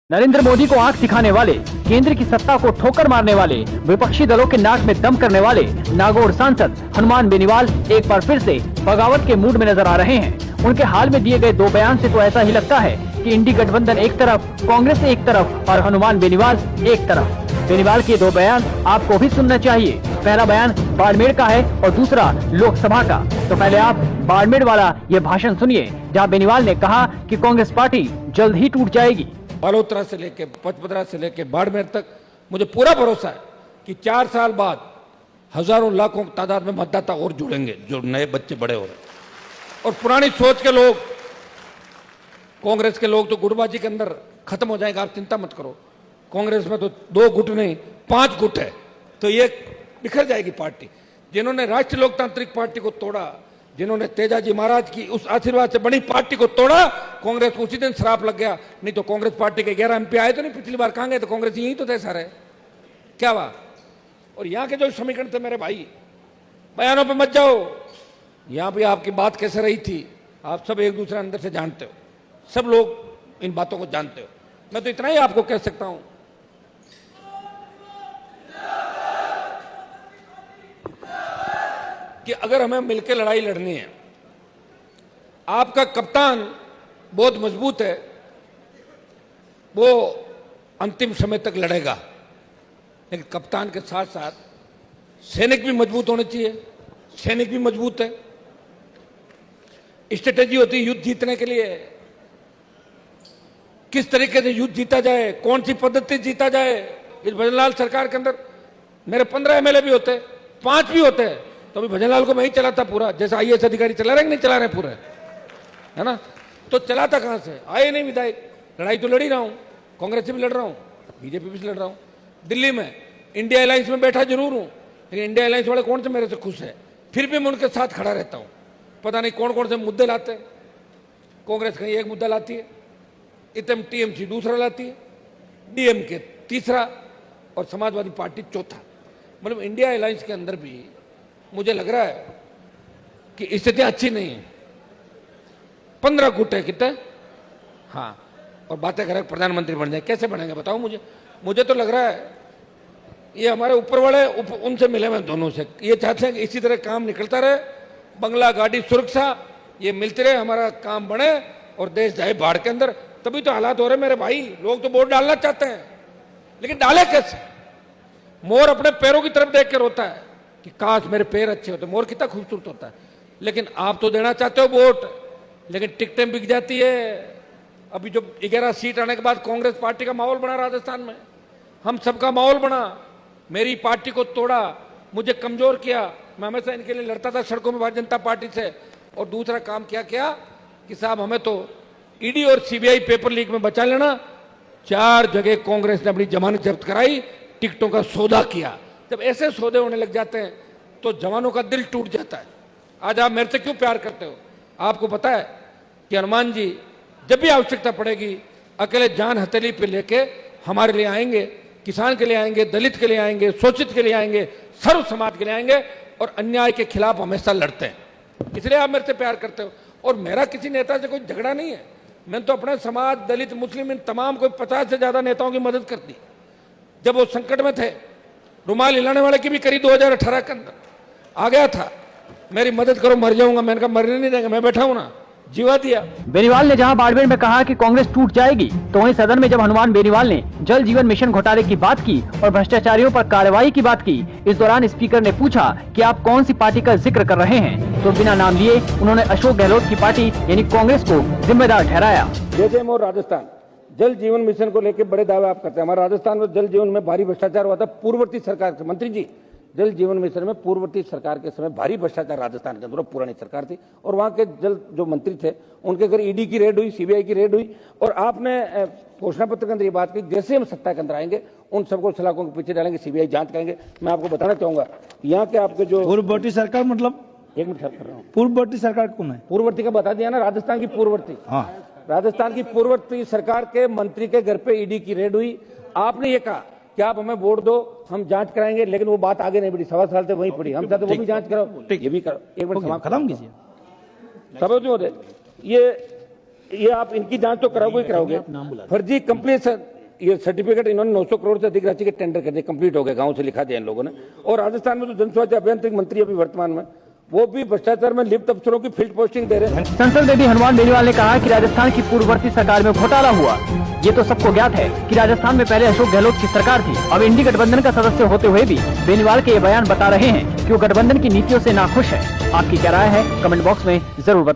नरेंद्र मोदी को आंख दिखाने वाले, केंद्र की सत्ता को ठोकर मारने वाले, विपक्षी दलों के नाक में दम करने वाले नागौर सांसद हनुमान बेनीवाल एक बार फिर से बगावत के मूड में नजर आ रहे हैं। उनके हाल में दिए गए दो बयान से तो ऐसा ही लगता है कि इंडी गठबंधन एक तरफ, कांग्रेस एक तरफ और हनुमान बेनीवाल एक तरफ। बेनीवाल के दो बयान आपको भी सुनना चाहिए। पहला बयान बाड़मेर का है और दूसरा लोकसभा का। तो पहले आप बाड़मेर वाला ये भाषण सुनिए, जहाँ बेनीवाल ने कहा कि कांग्रेस पार्टी जल्द ही टूट जाएगी। बालोतरा से लेके पचपदरा से लेके बाड़मेर तक मुझे पूरा भरोसा है कि 4 साल बाद हजारों लाखों तादाद में मतदाता और जुड़ेंगे, जो नए बच्चे बड़े हो रहे हैं। और पुरानी सोच के लोग, कांग्रेस के लोग तो गुटबाजी के अंदर खत्म हो जाएंगे, आप चिंता मत करो। कांग्रेस में तो 2 गुट नहीं 5 गुट है, तो ये बिखर जाएगी पार्टी। जिन्होंने राष्ट्रीय लोकतांत्रिक पार्टी को तोड़ा, जिन्होंने तेजाजी महाराज की उस आशीर्वाद से बनी पार्टी को तोड़ा, कांग्रेस को उसी दिन श्राप लग गया। नहीं तो कांग्रेस पार्टी के 11 MP आए तो नहीं, पिछली बार कहां गए? तो कांग्रेस यही तो थे सारे, क्या हुआ? और यहाँ के जो समीकरण थे मेरे भाई, बयानों पे मत जाओ। यहाँ पे आपकी बात कैसे रही थी, आप सब एक दूसरे अंदर से जानते हो, सब लोग इन बातों को जानते हो। मैं तो इतना ही आपको कह सकता हूं कि अगर हमें मिलकर लड़ाई लड़नी है, आपका कप्तान बहुत मजबूत है, वो अंतिम समय तक लड़ेगा, लेकिन कप्तान के साथ साथ सैनिक भी मजबूत होने चाहिए। सैनिक भी मजबूत है। स्ट्रेटेजी होती है युद्ध जीतने के लिए, किस तरीके से युद्ध जीता जाए, कौन सी पद्धति जीता जाए। इस भजनलाल सरकार के अंदर मेरे 15 MLA भी होते, 5 भी होते हैं, तो अभी भजनलाल को मैं ही चलाता पूरा, जैसे IAS अधिकारी चला रहे कि नहीं चला रहे पूरे, है ना? तो चलाता कहां से? आए नहीं विधायक। लड़ाई तो लड़ ही रहा हूं, कांग्रेस से भी लड़ रहा हूं, बीजेपी भी लड़ रहा हूं। दिल्ली में इंडिया अलायंस में बैठा जरूर हूं, लेकिन इंडिया अलायंस वाले कौन से मेरे से खुश है, फिर भी मैं उनके साथ खड़ा रहता हूं। पता नहीं कौन कौन से मुद्दे लाते हैं। कांग्रेस कहीं एक मुद्दा लाती है, TMC दूसरा लाती है, DMK तीसरा और समाजवादी पार्टी चौथा। मतलब इंडिया अलायंस के अंदर भी मुझे लग रहा है कि स्थितियां अच्छी नहीं है। 15 गुट है कितने, हाँ, और बातें करें प्रधानमंत्री बन जाए, कैसे बनेंगे बताओ मुझे। मुझे तो लग रहा है ये हमारे ऊपर वाले उनसे मिले हुए दोनों से, ये चाहते हैं कि इसी तरह काम निकलता रहे, बंगला गाड़ी सुरक्षा ये मिलते रहे, हमारा काम बने और देश जाए बाढ़ के अंदर। तभी तो हालात हो रहे मेरे भाई। लोग तो वोट डालना चाहते हैं, लेकिन डाले कैसे? मोर अपने पैरों की तरफ देख के रोता है कि काश मेरे पैर अच्छे होते। मोर कितना खूबसूरत होता है, लेकिन आप तो देना चाहते हो वोट, लेकिन टिकटें बिक जाती है। अभी जो 11 सीट आने के बाद कांग्रेस पार्टी का माहौल बना राजस्थान में, हम सबका माहौल बना, मेरी पार्टी को तोड़ा, मुझे कमजोर किया। मैं हमेशा इनके लिए लड़ता था सड़कों में भारतीय जनता पार्टी से। और दूसरा काम क्या किया कि साहब हमें तो ED और CBI पेपर लीक में बचा लेना। 4 जगह कांग्रेस ने अपनी जमानत जब्त कराई, टिकटों का सौदा किया। जब ऐसे सौदे होने लग जाते हैं तो जवानों का दिल टूट जाता है। आज आप मेरे से क्यों प्यार करते हो? आपको पता है कि हनुमान जी जब भी आवश्यकता पड़ेगी अकेले जान हथेली पे लेके हमारे लिए आएंगे, किसान के लिए आएंगे, दलित के लिए आएंगे, शोषित के लिए आएंगे, सर्व समाज के लिए आएंगे और अन्याय के खिलाफ हमेशा लड़ते हैं। इसलिए आप मेरे से प्यार करते हो। और मेरा किसी नेता से कोई झगड़ा नहीं है। मैंने तो अपने समाज, दलित, मुस्लिम, इन तमाम कोई 50 से ज्यादा नेताओं की मदद कर दी। जब वो संकट में थे, रुमाल हिलाने वाले की भी करी 2018 के अंदर आ गया था, मेरी मदद करो मर जाऊंगा। मैंने कहा मरने नहीं देंगे, मैं बैठा हूं ना, जीवा दिया। बेनीवाल ने जहां बाड़मेर में कहा कि कांग्रेस टूट जाएगी, तो वहीं सदन में जब हनुमान बेनीवाल ने जल जीवन मिशन घोटाले की बात की और भ्रष्टाचारियों पर कार्रवाई की बात की, इस दौरान स्पीकर ने पूछा कि आप कौन सी पार्टी का जिक्र कर रहे हैं, तो बिना नाम लिए उन्होंने अशोक गहलोत की पार्टी यानी कांग्रेस को जिम्मेदार ठहराया। जैसे और राजस्थान जल जीवन मिशन को लेकर बड़े दावे आप करते हैं। हमारे राजस्थान में जल जीवन में भारी भ्रष्टाचार हुआ था पूर्ववर्ती सरकार से। मंत्री जी, जल जीवन मिशन में पूर्ववर्ती सरकार के समय भारी भ्रष्टाचार राजस्थान के अंदर, पुरानी सरकार थी, और वहां के जल जो मंत्री थे उनके घर ED की रेड हुई, CBI की रेड हुई। और आपने घोषणा पत्र के अंदर ये बात की जैसे हम सत्ता के अंदर आएंगे उन सबको सलाखों के पीछे डालेंगे, CBI जांच करेंगे। मैं आपको बताना चाहूंगा यहाँ के आपके जो पूर्ववर्ती सरकार, मतलब 1 मिनट कर रहा हूँ, पूर्ववर्ती सरकार कौन है? पूर्ववर्ती का बता दिया ना, राजस्थान की पूर्ववर्ती। हाँ, राजस्थान की पूर्ववर्ती सरकार के मंत्री के घर पे ED की रेड हुई। आपने ये कहा कि आप हमें वोट दो, हम जांच कराएंगे, लेकिन वो बात आगे नहीं बढ़ी, 7 साल से वहीं पड़ी। हम चाहते वो भी जांच कराओ, ये भी करो। एक मिनट खत्म कीजिए। समझ ये आप इनकी जांच तो कराओगे ही कराओगे। फर्जी कंपनी से ये सर्टिफिकेट इन्होंने 900 करोड़ से अधिक राशि के टेंडर कर दिए, कंप्लीट हो गए, गांव से लिखा दिया इन लोगों ने। और राजस्थान में जो जनस्वास्थ्य अभियंत्रिक मंत्री अभी वर्तमान में, वो भी भ्रष्टाचार में लिप्त अफसरों की फील्ड पोस्टिंग दे रहे हैं। संसद में भी हनुमान बेनीवाल ने कहा कि राजस्थान की पूर्ववर्ती सरकार में घोटाला हुआ। ये तो सबको ज्ञात है कि राजस्थान में पहले अशोक गहलोत की सरकार थी। अब इंडी गठबंधन का सदस्य होते हुए भी बेनीवाल के ये बयान बता रहे हैं कि वो गठबंधन की नीतियों से नाखुश है। आपकी क्या राय है, कमेंट बॉक्स में जरूर बताएं।